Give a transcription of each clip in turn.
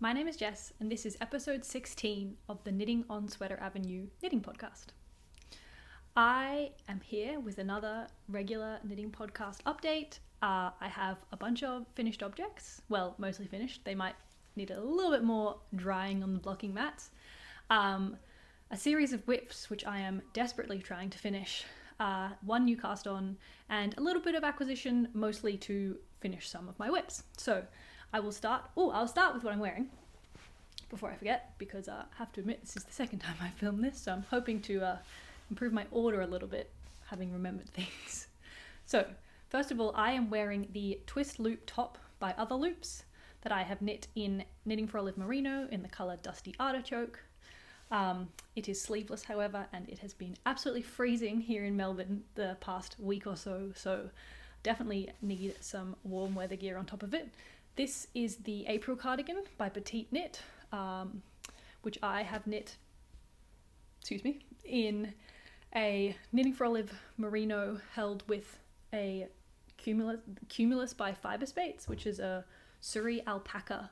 my name is Jess and this is episode 16 of the Knitting on Sweater Avenue knitting podcast. I am here with another regular knitting podcast update. I have a bunch of finished objects, well, mostly finished. They might need a little bit more drying on the blocking mats. A series of whips, which I am desperately trying to finish. One new cast on, and a little bit of acquisition, mostly to finish some of my whips. So I'll start with what I'm wearing before I forget, because I have to admit this is the second time I filmed this, so I'm hoping to improve my order a little bit, having remembered things. So first of all, I am wearing the twist loop top by Other Loops that I have knit in Knitting for Olive Merino in the colour Dusty Artichoke. It is sleeveless, however, and it has been absolutely freezing here in Melbourne the past week or so definitely need some warm weather gear on top of it. This is the April cardigan by Petite knit, which I have knit, in a Knitting for Olive Merino held with a cumulus by Fyberspates, which is a suri alpaca.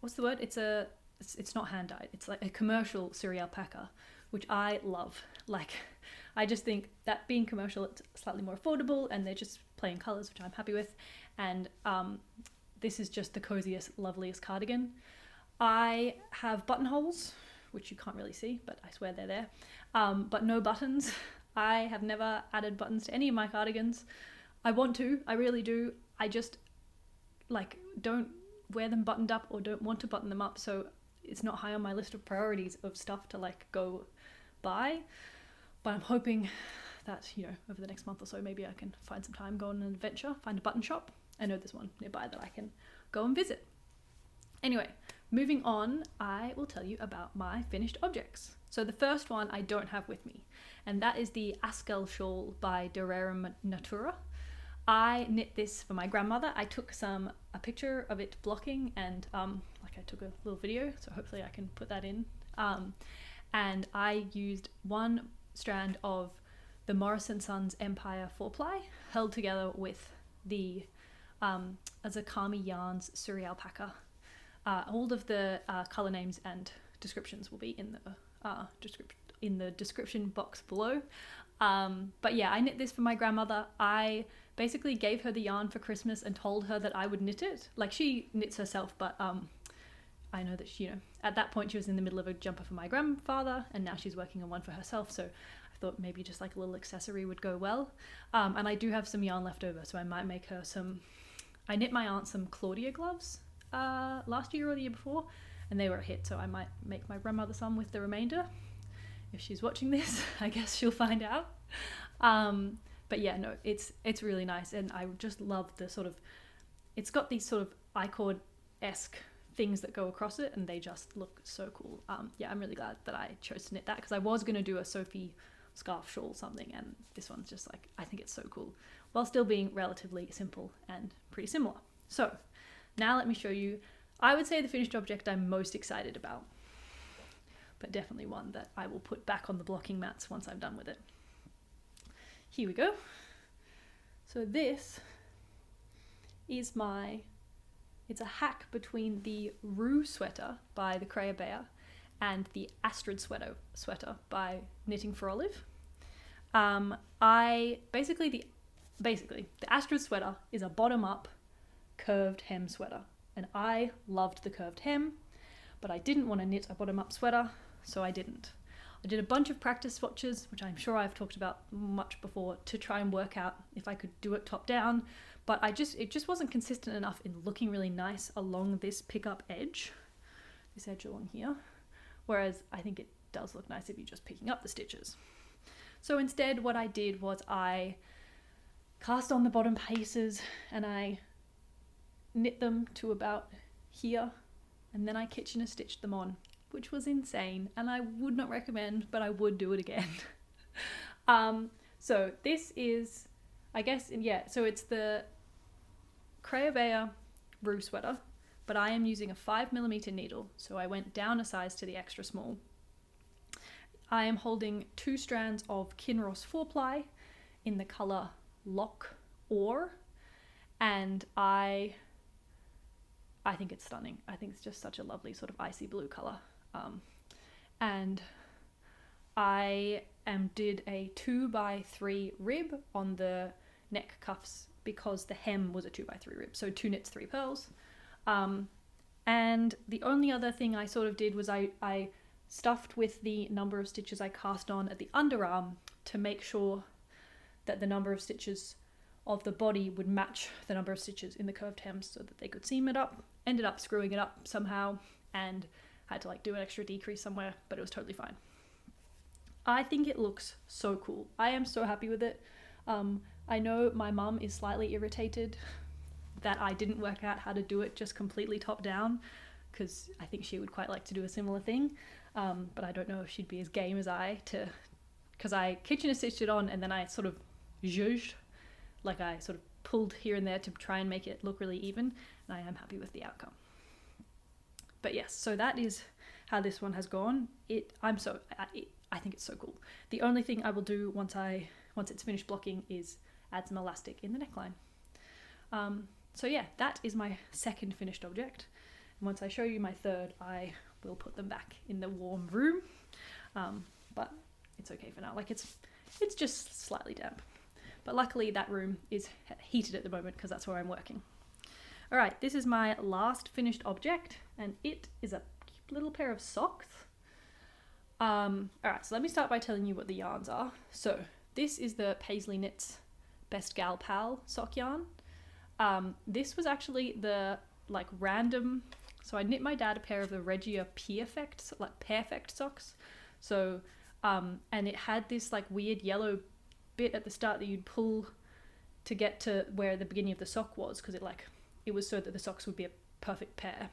What's the word? It's not hand dyed. It's like a commercial suri alpaca, which I love. Like, I just think that being commercial, it's slightly more affordable, and they're just plain colours, which I'm happy with. And this is just the coziest, loveliest cardigan. I have buttonholes, which you can't really see, but I swear they're there. But no buttons. I have never added buttons to any of my cardigans. I want to, I really do. I just don't wear them buttoned up or don't want to button them up, so it's not high on my list of priorities of stuff to go buy. But I'm hoping that, over the next month or so, maybe I can find some time, go on an adventure, find a button shop. I know there's one nearby that I can go and visit. Anyway, moving on, I will tell you about my finished objects. So the first one I don't have with me, and that is the Askell shawl by DeRerum Natura. I knit this for my grandmother. I took a picture of it blocking, and I took a little video, so hopefully I can put that in. And I used one strand of the Morris & Sons Empire 4-ply held together with the zakami yarns suri alpaca. All of the color names and descriptions will be in the description box below. But yeah, I knit this for my grandmother. I basically gave her the yarn for Christmas and told her that I would knit it. Like, she knits herself, but I know that she, at that point she was in the middle of a jumper for my grandfather, and now she's working on one for herself. So I thought maybe just like a little accessory would go well. And I do have some yarn left over, so I might make her some. I knit my aunt some Claudia gloves last year or the year before, and they were a hit, so I might make my grandmother some with the remainder. If she's watching this, I guess she'll find out. But yeah, no, it's really nice, and I just love the sort of, it's got these sort of I-cord-esque things that go across it, and they just look so cool. Yeah, I'm really glad that I chose to knit that, because I was going to do a Sophie scarf shawl something, and this one's just I think it's so cool, while still being relatively simple and pretty similar. So now let me show you, I would say, the finished object I'm most excited about, but definitely one that I will put back on the blocking mats once I'm done with it. Here we go. So this is it's a hack between the Rhue sweater by the creabea and the Astrid sweater by Knitting for Olive. Basically the Astrid sweater is a bottom-up curved hem sweater, and I loved the curved hem, but I didn't want to knit a bottom-up sweater, so I didn't. I did a bunch of practice swatches, which I'm sure I've talked about much before, to try and work out if I could do it top down, but it just wasn't consistent enough in looking really nice along this pickup edge, this edge along here, whereas I think it does look nice if you're just picking up the stitches. So instead what I did was I cast on the bottom pieces and I knit them to about here, and then I Kitchener stitched them on, which was insane, and I would not recommend, but I would do it again. So this is, I guess, yeah, so it's the creabea Rhue sweater, but I am using a 5mm needle, so I went down a size to the extra small. I am holding 2 strands of kinross 4-ply in the colour loch or, and I I think it's stunning. I think it's just such a lovely sort of icy blue colour. And I did a 2x3 rib on the neck cuffs because the hem was a 2x3 rib. So 2 knits, 3 pearls. And the only other thing I sort of did was I stuffed with the number of stitches I cast on at the underarm to make sure that the number of stitches of the body would match the number of stitches in the curved hems so that they could seam it up. Ended up screwing it up somehow and had to like do an extra decrease somewhere, but it was totally fine. I think it looks so cool. I am so happy with it. I know my mum is slightly irritated that I didn't work out how to do it just completely top down, because I think she would quite like to do a similar thing, but I don't know if she'd be as game as I to, because I kitchen stitched it on and then I sort of zhuzhed, like I sort of pulled here and there to try and make it look really even, and I am happy with the outcome. But yes, so that is how this one has gone. I think it's so cool. The only thing I will do once it's finished blocking is add some elastic in the neckline. So yeah, that is my second finished object. And once I show you my third, I will put them back in the warm room. But it's okay for now. Like it's just slightly damp. But luckily that room is heated at the moment because that's where I'm working. All right, this is my last finished object, and it is a cute little pair of socks. All right, so let me start by telling you what the yarns are. So this is the Paisley Knits Best Gal Pal sock yarn. This was actually the like random, so I knit my dad a pair of the Regia Perfect, like Perfect socks. So, and it had this like weird yellow bit at the start that you'd pull to get to where the beginning of the sock was, because it was so that the socks would be a perfect pair.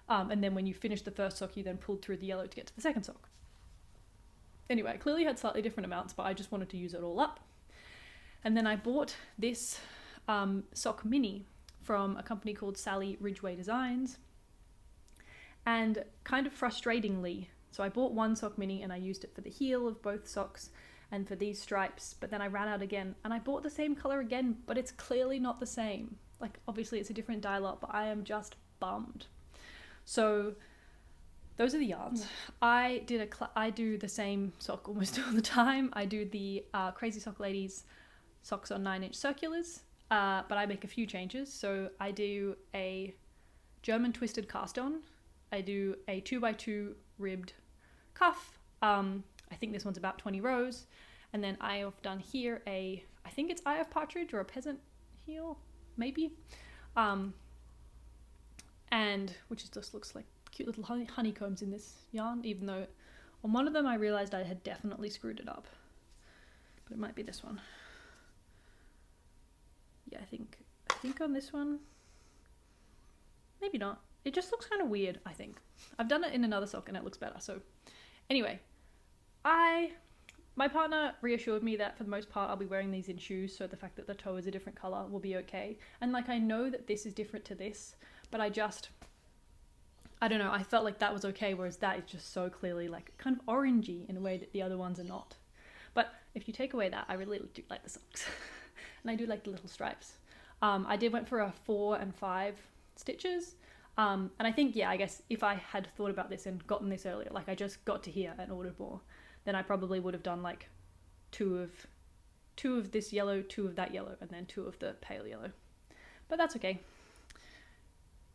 And then when you finished the first sock, you then pulled through the yellow to get to the second sock. Anyway, I clearly had slightly different amounts, but I just wanted to use it all up. And then I bought this sock mini from a company called Sally Ridgeway Designs. And kind of frustratingly, so I bought one sock mini and I used it for the heel of both socks and for these stripes, but then I ran out again and I bought the same color again, but it's clearly not the same. Like obviously it's a different dye lot, but I am just bummed. So those are the yarns. I do the same sock almost all the time. I do the Crazy Sock Ladies socks on 9-inch circulars, but I make a few changes. So I do a German twisted cast on. I do a 2x2 ribbed cuff. I think this one's about 20 rows. And then I have done here I think it's Eye of Partridge or a peasant heel, maybe. And which just looks like cute little honeycombs in this yarn, even though on one of them I realized I had definitely screwed it up. But it might be this one. Yeah, I think on this one, maybe not. It just looks kind of weird, I think. I've done it in another sock and it looks better. So anyway, my partner reassured me that for the most part I'll be wearing these in shoes, so the fact that the toe is a different color will be okay. And like I know that this is different to this, but I don't know, I felt like that was okay, whereas that is just so clearly like kind of orangey in a way that the other ones are not. But if you take away that, I really do like the socks. And I do like the little stripes. I went for a 4 and 5 stitches. And I think, yeah, I guess if I had thought about this and gotten this earlier, like I just got to here and ordered more, then I probably would have done like two of this yellow, 2 of that yellow, and then 2 of the pale yellow. But that's okay.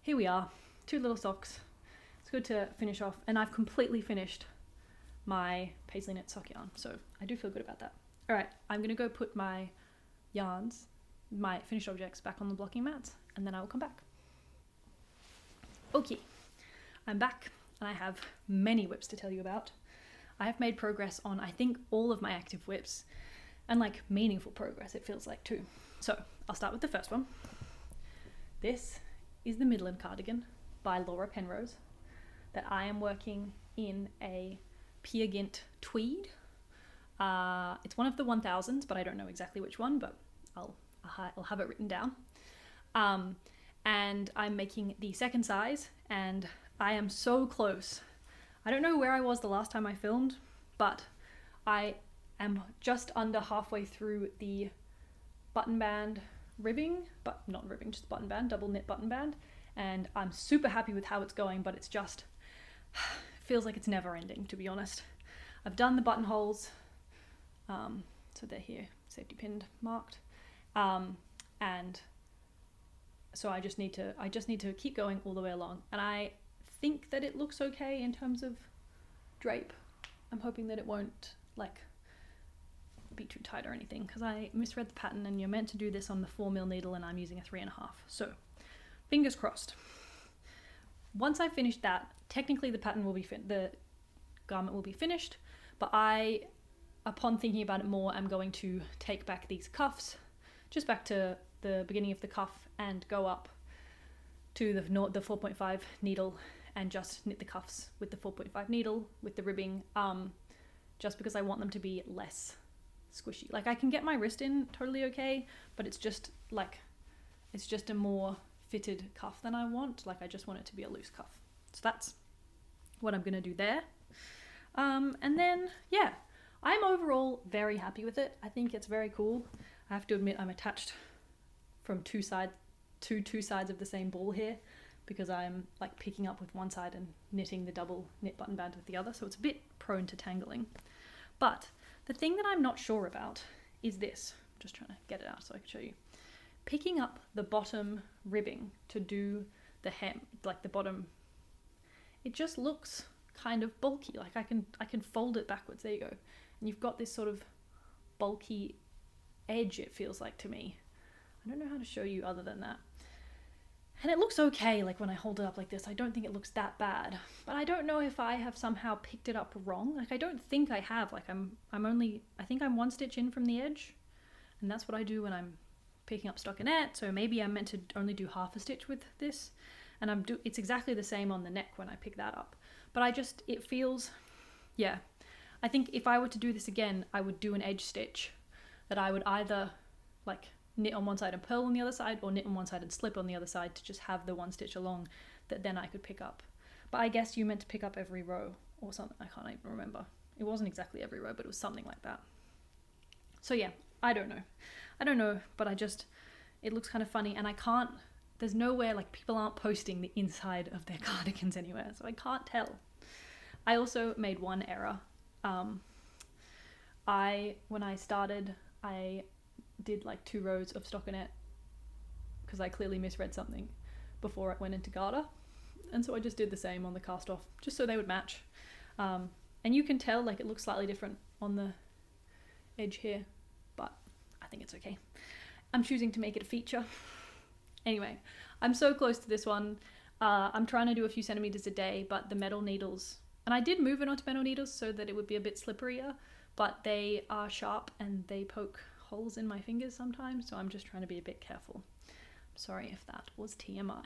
Here we are, 2 little socks. It's good to finish off, and I've completely finished my Paisley knit sock yarn, so I do feel good about that. All right, I'm gonna go put my yarns, my finished objects, back on the blocking mats, and then I will come back. Okay, I'm back, and I have many whips to tell you about. I have made progress on, I think, all of my active whips, and like meaningful progress, it feels like too. So I'll start with the first one. This is the Midland cardigan by Laura Penrose that I am working in a gynt tweed. It's one of the 1000s, but I don't know exactly which one, but I'll have it written down. And I'm making the second size, and I am so close. I don't know where I was the last time I filmed, but I am just under halfway through the button band ribbing, but not ribbing, just button band, double knit button band, and I'm super happy with how it's going, but it's just feels like it's never ending, to be honest. I've done the buttonholes, so they're here, safety pinned, marked, and so I just need to keep going all the way along, and I think that it looks okay in terms of drape. I'm hoping that it won't like be too tight or anything, because I misread the pattern and you're meant to do this on the 4mm needle and I'm using a 3.5, so fingers crossed. Once I finish that, technically the pattern will be the garment will be finished, but I, upon thinking about it more, I'm going to take back these cuffs just back to the beginning of the cuff and go up to the 4.5 needle and just knit the cuffs with the 4.5 needle with the ribbing, just because I want them to be less squishy. Like I can get my wrist in totally okay, but it's just a more fitted cuff than I want. Like I just want it to be a loose cuff. So that's what I'm gonna do there. And then yeah, I'm overall very happy with it. I think it's very cool. I have to admit I'm attached from two sides of the same ball here, because I'm like picking up with one side and knitting the double knit button band with the other, so it's a bit prone to tangling. But the thing that I'm not sure about is this. I'm just trying to get it out so I can show you. Picking up the bottom ribbing to do the hem, like the bottom, it just looks kind of bulky. Like I can fold it backwards, there you go. And you've got this sort of bulky edge, it feels like to me. I don't know how to show you other than that. And it looks okay, like when I hold it up like this, I don't think it looks that bad. But I don't know if I have somehow picked it up wrong. Like I don't think I have. Like I think I'm one stitch in from the edge. And that's what I do when I'm picking up stockinette. So maybe I'm meant to only do half a stitch with this. And it's exactly the same on the neck when I pick that up. But it feels, yeah. I think if I were to do this again, I would do an edge stitch that I would either like knit on one side and purl on the other side, or knit on one side and slip on the other side to just have the one stitch along that then I could pick up. But I guess you meant to pick up every row or something. I can't even remember. It wasn't exactly every row, but it was something like that. So yeah, I don't know, but it looks kind of funny, and there's nowhere, like people aren't posting the inside of their cardigans anywhere, so I can't tell. I also made one error. When I started, I did like 2 rows of stockinette because I clearly misread something before it went into garter, and so I just did the same on the cast off just so they would match, and you can tell like it looks slightly different on the edge here, but I think it's okay. I'm choosing to make it a feature. Anyway, I'm so close to this one. I'm trying to do a few centimeters a day, but the metal needles, and I did move it onto metal needles so that it would be a bit slipperier, but they are sharp and they poke holes in my fingers sometimes, so I'm just trying to be a bit careful. I'm sorry if that was TMI.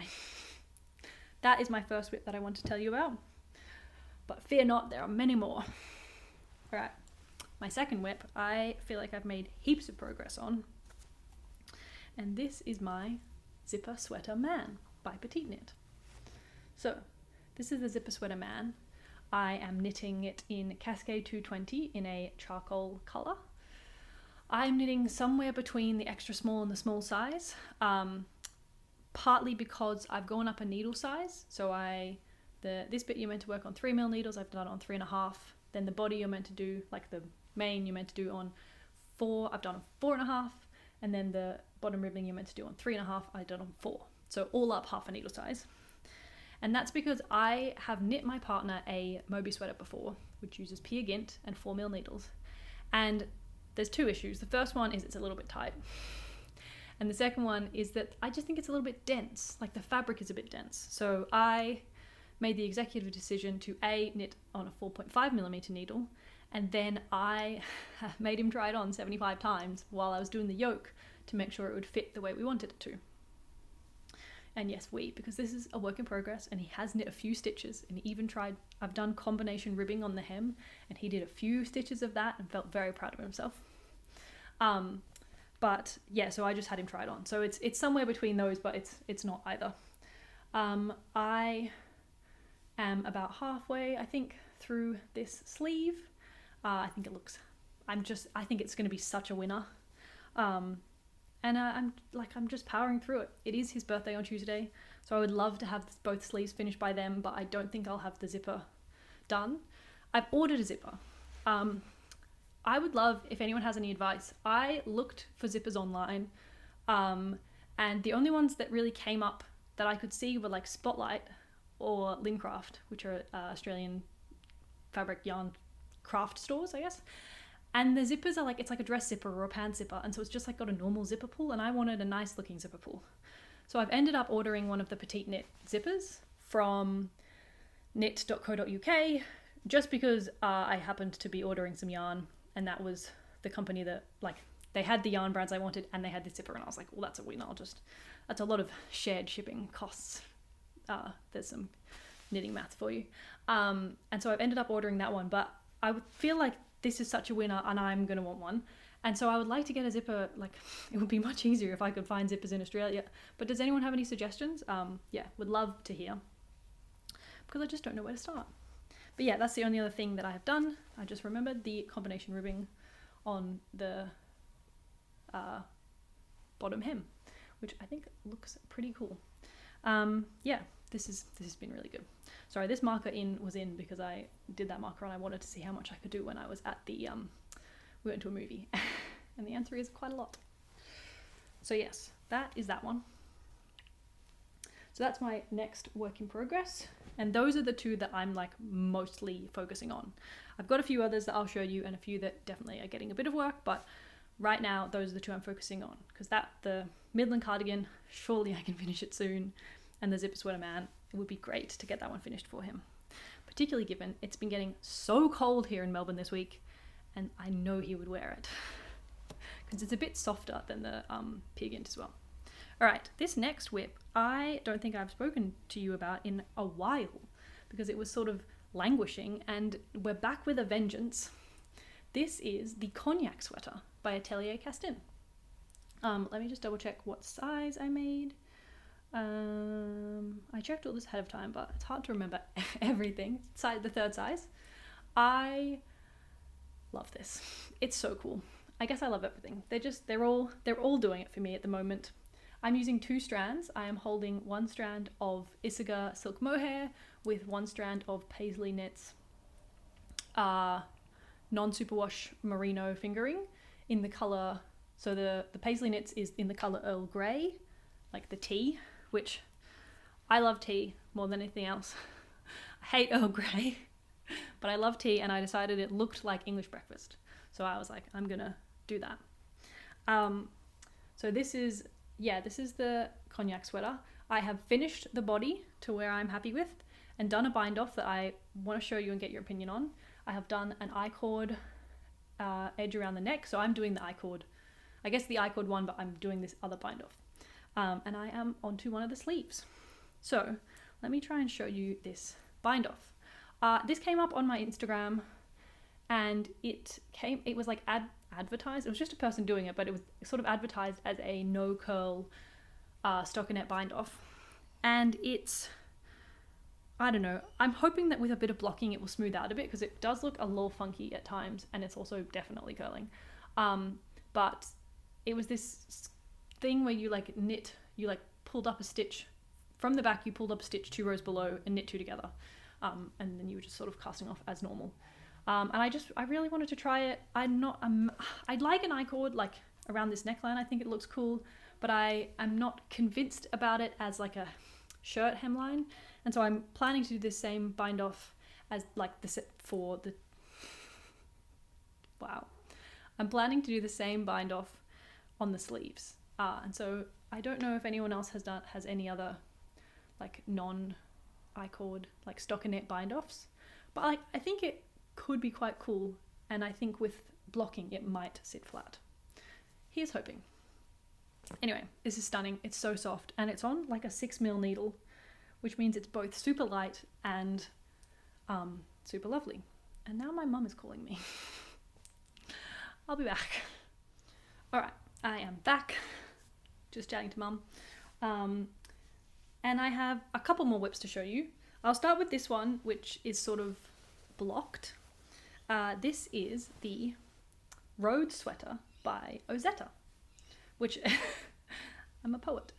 That is my first whip that I want to tell you about, but fear not, there are many more. Alright, my second whip I feel like I've made heaps of progress on, and this is my Zipper Sweater Man by Petite Knit. So this is the Zipper Sweater Man. I am knitting it in Cascade 220 in a charcoal colour. I'm knitting somewhere between the extra small and the small size, partly because I've gone up a needle size. So this bit you're meant to work on 3mm needles, I've done it on 3.5. Then the body you're meant to do, like the mane you're meant to do on 4, I've done on 4.5. And then the bottom ribbing you're meant to do on 3.5, I've done on 4. So all up half a needle size. And that's because I have knit my partner a Moby sweater before, which uses pure gynt and 4mm needles. And there's 2 issues. The first one is it's a little bit tight. And the second one is that I just think it's a little bit dense. Like the fabric is a bit dense. So I made the executive decision to knit on a 4.5mm needle, and then I made him try it on 75 times while I was doing the yoke to make sure it would fit the way we wanted it to. And yes, because this is a work in progress, and he has knit a few stitches, and even I've done combination ribbing on the hem, and he did a few stitches of that and felt very proud of himself. But yeah, so I just had him try it on. So it's somewhere between those, but it's not either. I am about halfway, I think, through this sleeve. I think it's going to be such a winner. And I'm just powering through it. It is his birthday on Tuesday, so I would love to have both sleeves finished by then, but I don't think I'll have the zipper done. I've ordered a zipper. I would love if anyone has any advice. I looked for zippers online, and the only ones that really came up that I could see were like Spotlight or Lincraft, which are Australian fabric yarn craft stores, I guess. And the zippers are like, it's like a dress zipper or a pants zipper, and so it's just like got a normal zipper pull, and I wanted a nice looking zipper pull. So I've ended up ordering one of the Petite knit zippers from knit.co.uk, just because I happened to be ordering some yarn, and that was the company that, like, they had the yarn brands I wanted and they had the zipper, and I was like, well, that's a win. That's a lot of shared shipping costs. There's some knitting math for you. And so I've ended up ordering that one, but I would feel like this is such a winner and I'm going to want one. And so I would like to get a zipper. Like, it would be much easier if I could find zippers in Australia. But does anyone have any suggestions? Yeah, would love to hear, because I just don't know where to start. But yeah, that's the only other thing that I have done. I just remembered the combination ribbing on the bottom hem, which I think looks pretty cool. Yeah, this has been really good. Sorry, this marker was in because I did that marker and I wanted to see how much I could do when I was at the, we went to a movie, and the answer is quite a lot. So yes, that is that one. So that's my next work in progress. And those are the two that I'm like mostly focusing on. I've got a few others that I'll show you and a few that definitely are getting a bit of work, but right now those are the two I'm focusing on, because the Midland cardigan, surely I can finish it soon. And the zipper sweater man, it would be great to get that one finished for him, particularly given it's been getting so cold here in Melbourne this week, and I know he would wear it because it's a bit softer than the gynt as well. All right, this next whip, I don't think I've spoken to you about in a while because it was sort of languishing, and we're back with a vengeance. This is the Cognac sweater by Atelier Castin. Let me just double check what size I made. I checked all this ahead of time, but it's hard to remember everything. The third size. I love this. It's so cool. I guess I love everything. They're all doing it for me at the moment. I'm using 2 strands. I am holding 1 strand of isager silk mohair with 1 strand of Paisley knits non-superwash merino fingering in the colour. So the Paisley knits is in the colour Earl Grey, like the tea, which I love tea more than anything else. I hate Earl Grey, but I love tea, and I decided it looked like English breakfast. So I was like, I'm gonna do that. So this is the Cognac sweater. I have finished the body to where I'm happy with and done a bind off that I want to show you and get your opinion on. I have done an I-cord edge around the neck. So I'm doing the I-cord, I guess the I-cord one, but I'm doing this other bind off. And I am onto one of the sleeves. So let me try and show you this bind off. This came up on my Instagram, and it was like advertised. It was just a person doing it, but it was sort of advertised as a no curl stockinette bind off. And it's, I don't know, I'm hoping that with a bit of blocking it will smooth out a bit, because it does look a little funky at times, and it's also definitely curling. But it was this thing where you like knit, you like pulled up a stitch from the back, you pulled up a stitch 2 rows below and knit 2 together, and then you were just sort of casting off as normal. And I really wanted to try it. I'd like an I-cord like around this neckline. I think it looks cool, but I am not convinced about it as like a shirt hemline, and so I'm planning to do this same bind off as like the set for the. Wow, I'm planning to do the same bind off on the sleeves. And so I don't know if anyone else has any other like non I-cord like stockinette bind offs, but I think it could be quite cool, and I think with blocking it might sit flat. Here's hoping. Anyway, this is stunning. It's so soft, and it's on like a 6mm needle, which means it's both super light and super lovely. And now my mum is calling me. I'll be back. All right, I am back. Just chatting to mum. And I have a couple more whips to show you. I'll start with this one, which is sort of blocked. This is the Road Sweater by Ozetta, which I'm a poet.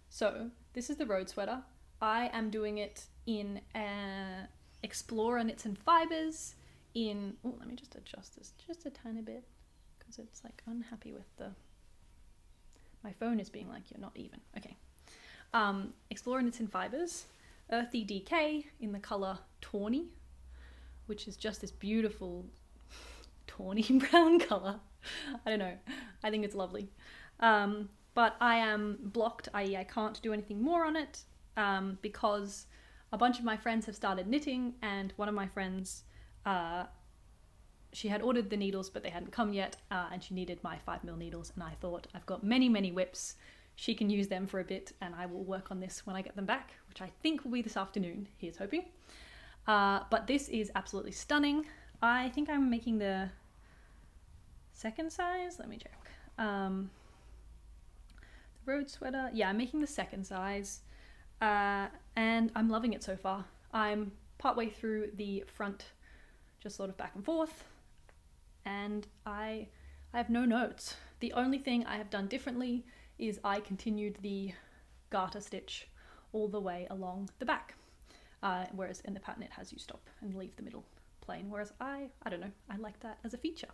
So this is the road sweater. I am doing it in Explorer Knits and Fibers in, oh, let me just adjust this just a tiny bit because it's like unhappy with my phone is being like, you're not even. Okay. Explorer Knits and Fibers, Earthy DK in the color Tawny, which is just this beautiful tawny brown color. I don't know. I think it's lovely. But I am blocked, i.e. I can't do anything more on it because a bunch of my friends have started knitting, and one of my friends, she had ordered the needles but they hadn't come yet, and she needed my 5mm needles, and I thought, I've got many whips, she can use them for a bit and I will work on this when I get them back, which I think will be this afternoon, here's hoping. But this is absolutely stunning. I think I'm making the second size, let me check. The road sweater, yeah, I'm making the second size, and I'm loving it so far. I'm partway through the front, just sort of back and forth, and I have no notes. The only thing I have done differently is I continued the garter stitch all the way along the back, whereas in the pattern it has you stop and leave the middle plain, whereas I don't know, I like that as a feature.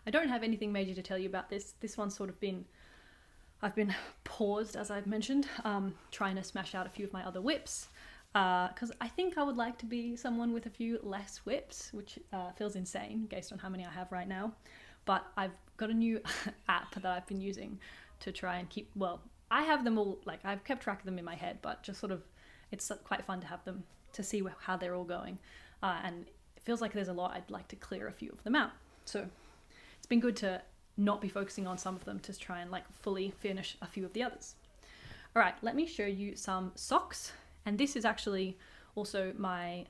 I don't have anything major to tell you about this. This one's sort of been, I've been paused, as I've mentioned, trying to smash out a few of my other whips, because I think I would like to be someone with a few less whips, which feels insane based on how many I have right now. But I've got a new app that I've been using to try and keep, well, I have them all, like I've kept track of them in my head, but just sort of, it's quite fun to have them, to see how they're all going. And it feels like there's a lot, I'd like to clear a few of them out. So it's been good to not be focusing on some of them, to try and like fully finish a few of the others. All right, let me show you some socks. And this is actually also my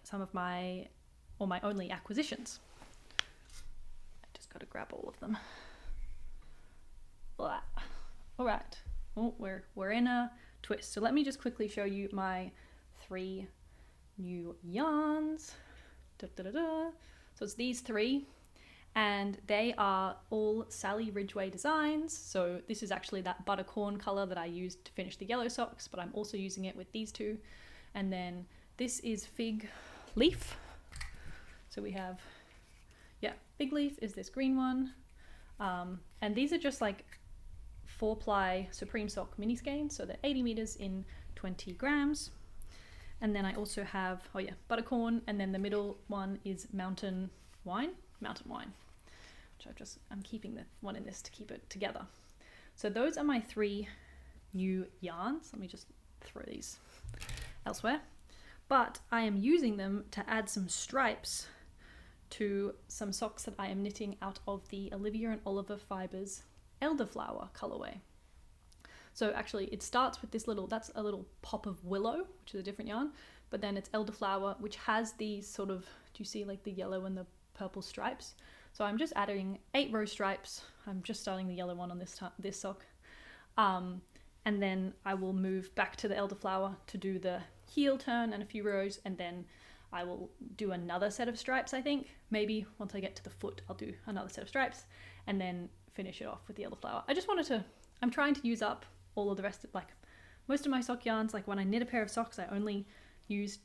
only acquisitions. I just got to grab all of them. Blah. All right, oh, we're in a twist. So let me just quickly show you my 3 new yarns. Da, da, da, da. So it's these 3. And they are all Sally Ridgeway designs. So this is actually that buttercorn color that I used to finish the yellow socks, but I'm also using it with these 2. And then this is Fig Leaf. So we have, yeah, Fig Leaf is this green one. And these are just like 4-ply Supreme Sock mini skeins. So they're 80 meters in 20 grams. And then I also have, oh yeah, buttercorn. And then the middle one is Mountain Wine. Which I'm keeping the one in this to keep it together. So those are my 3 new yarns. Let me just throw these elsewhere. But I am using them to add some stripes to some socks that I am knitting out of the Olivia and Oliver Fibers Elderflower colorway. So actually it starts with this little, that's a little pop of willow, which is a different yarn, but then it's elderflower, which has these sort of, do you see like the yellow and the purple stripes? So I'm just adding 8 row stripes. I'm just starting the yellow one on this sock. And then I will move back to the elderflower to do the heel turn and a few rows, and then I will do another set of stripes, I think. Maybe once I get to the foot, I'll do another set of stripes and then finish it off with the elderflower. I just wanted to, I'm trying to use up all of the rest of, like, most of my sock yarns. Like when I knit a pair of socks, I use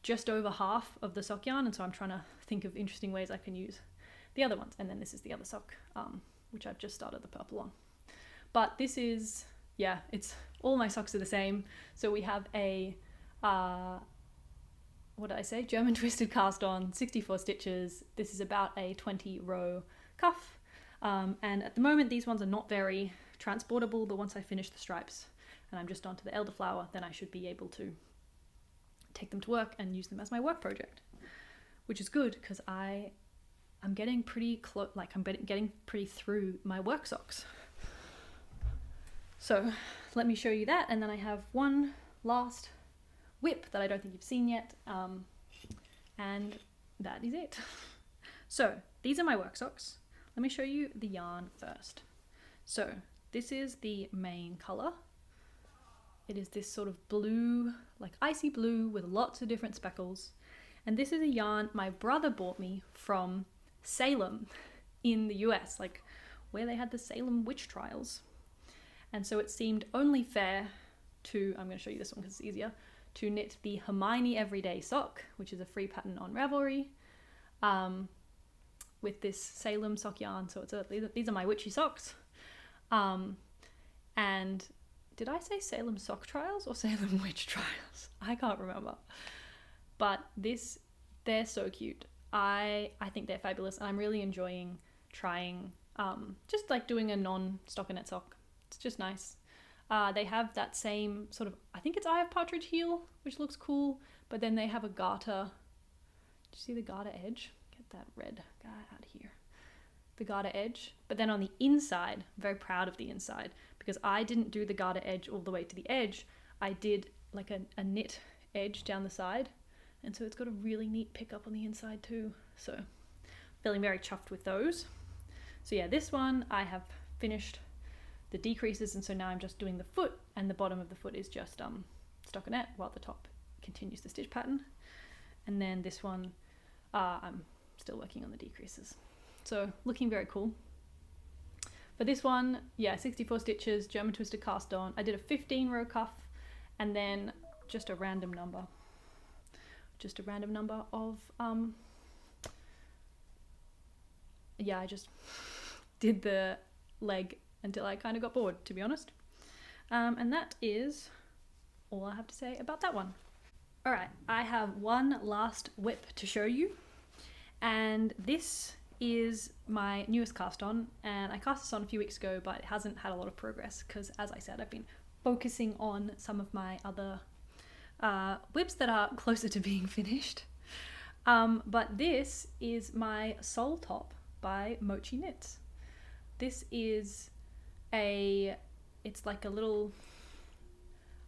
just over half of the sock yarn, and so I'm trying to think of interesting ways I can use the other ones. And then this is the other sock, which I've just started the purple on. But this is, yeah, it's all my socks are the same. So we have a, what did I say? German twisted cast on, 64 stitches. This is about a 20 row cuff. And at the moment, these ones are not very transportable, but once I finish the stripes and I'm just onto the elderflower, then I should be able to take them to work and use them as my work project, which is good because I'm getting pretty close, like I'm getting pretty through my work socks. So let me show you that, and then I have one last whip that I don't think you've seen yet, and that is it. So these are my work socks. Let me show you the yarn first. So this is the main color. It is this sort of blue, like icy blue with lots of different speckles. And this is a yarn my brother bought me from Salem in the US, like where they had the Salem witch trials. And so it seemed only fair to, I'm going to show you this one because it's easier, to knit the Hermione Everyday Sock, which is a free pattern on Ravelry, with this Salem sock yarn. So these are my witchy socks. And did I say Salem sock trials or Salem witch trials? I can't remember. But they're so cute. I think they're fabulous, and I'm really enjoying trying just like doing a non-stockinette sock. It's just nice. They have that same sort of, I think it's Eye of Partridge heel, which looks cool, but then they have a garter. Do you see the garter edge? Get that red guy out of here. The garter edge, but then on the inside, I'm very proud of the inside, because I didn't do the garter edge all the way to the edge. I did like a knit edge down the side, and so it's got a really neat pickup on the inside too. So feeling very chuffed with those. So yeah, this one I have finished the decreases, and so now I'm just doing the foot, and the bottom of the foot is just stockinette, while the top continues the stitch pattern. And then this one I'm still working on the decreases. So looking very cool. For this one, yeah, 64 stitches, German twisted cast on. I did a 15 row cuff, and then just a random number. Just a random number of, yeah, I just did the leg until I kind of got bored, to be honest. And that is all I have to say about that one. All right, I have one last whip to show you, and this is my newest cast on, and I cast this on a few weeks ago, but it hasn't had a lot of progress because, as I said, I've been focusing on some of my other whips that are closer to being finished. But this is my Soul Top by Mochi Knits. This is it's like a little,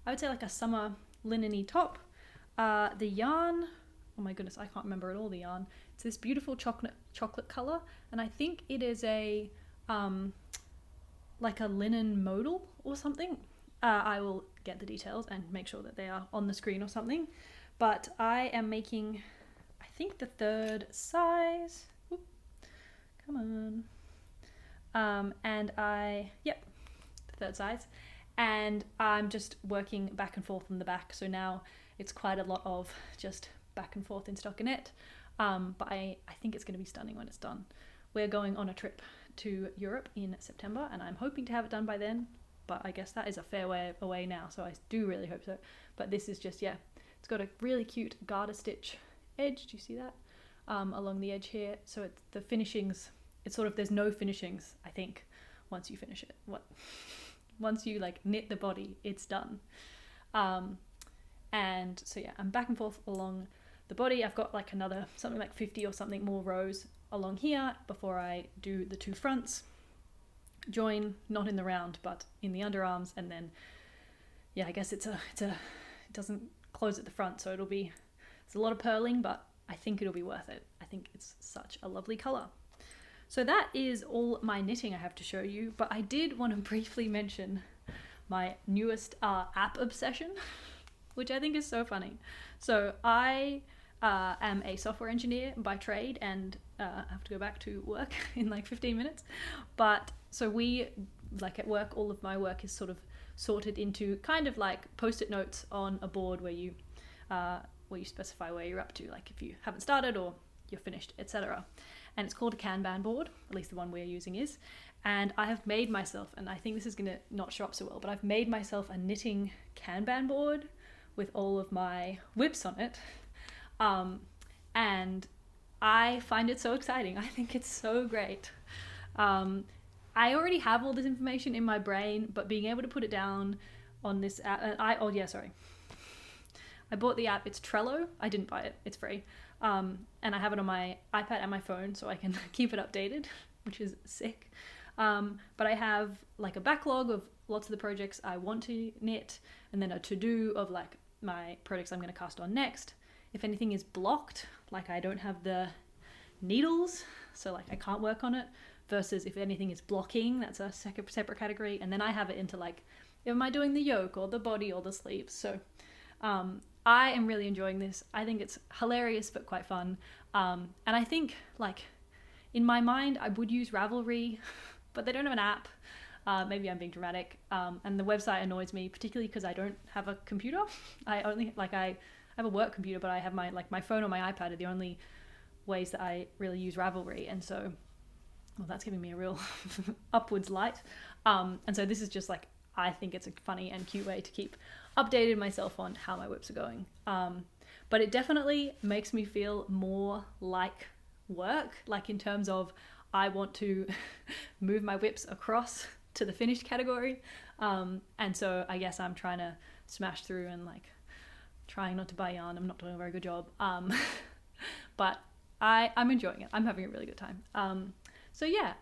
I would say like a summer linen-y top. The yarn, oh my goodness, I can't remember at all the yarn. It's this beautiful chocolate color, and I think it is a like a linen modal or something. I will get the details and make sure that they are on the screen or something. But I am making, I think, the third size. Oop, come on. Yep, the third size. And I'm just working back and forth on the back. So now it's quite a lot of just back and forth in stockinette. But I think it's going to be stunning when it's done. We're going on a trip to Europe in September, and I'm hoping to have it done by then. But I guess that is a fair way away now, so I do really hope so. But this is just, yeah, it's got a really cute garter stitch edge. Do you see that? Along the edge here. So the finishings, it's sort of, there's no finishings, I think, once you finish it. Once you like knit the body, it's done. And so yeah, I'm back and forth along the body. I've got like another something like 50 or something more rows along here before I do the two fronts. Join not in the round but in the underarms, and then yeah, I guess it doesn't close at the front, so it's a lot of purling, but I think it'll be worth it. I think it's such a lovely color. So that is all my knitting I have to show you, but I did want to briefly mention my newest app obsession, which I think is so funny. So I am a software engineer by trade, and I have to go back to work in like 15 minutes. But so we, like at work, all of my work is sort of sorted into kind of like post-it notes on a board where you specify where you're up to, like if you haven't started or you're finished, etc. And it's called a Kanban board, at least the one we're using is. And I have made myself, and I think this is going to not show up so well, but I've made myself a knitting Kanban board with all of my whips on it. And I find it so exciting. I think it's so great. I already have all this information in my brain, but being able to put it down on this app, I bought the app. It's Trello. I didn't buy it. It's free. And I have it on my iPad and my phone so I can keep it updated, which is sick. But I have like a backlog of lots of the projects I want to knit, and then a to-do of like my projects I'm going to cast on next. If anything is blocked, like I don't have the needles, so like I can't work on it, versus if anything is blocking, that's a separate category. And then I have it into like, am I doing the yoke or the body or the sleeves? So I am really enjoying this. I think it's hilarious but quite fun. And I think like in my mind I would use Ravelry but they don't have an app. Maybe I'm being dramatic. And the website annoys me, particularly because I don't have a computer. I have a work computer, but I have my phone or my iPad are the only ways that I really use Ravelry. And so, well, that's giving me a real upwards light. And so this is just like, I think it's a funny and cute way to keep updated myself on how my whips are going. But it definitely makes me feel more like work, like in terms of I want to move my whips across to the finished category. And so I guess I'm trying to smash through and like trying not to buy yarn. I'm not doing a very good job. But I'm enjoying it. I'm having a really good time. So yeah,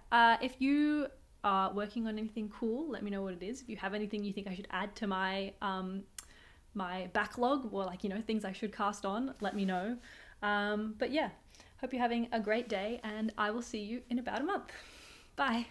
if you are working on anything cool, let me know what it is. If you have anything you think I should add to my my backlog, or like, you know, things I should cast on, let me know. But yeah, hope you're having a great day, and I will see you in about a month. Bye.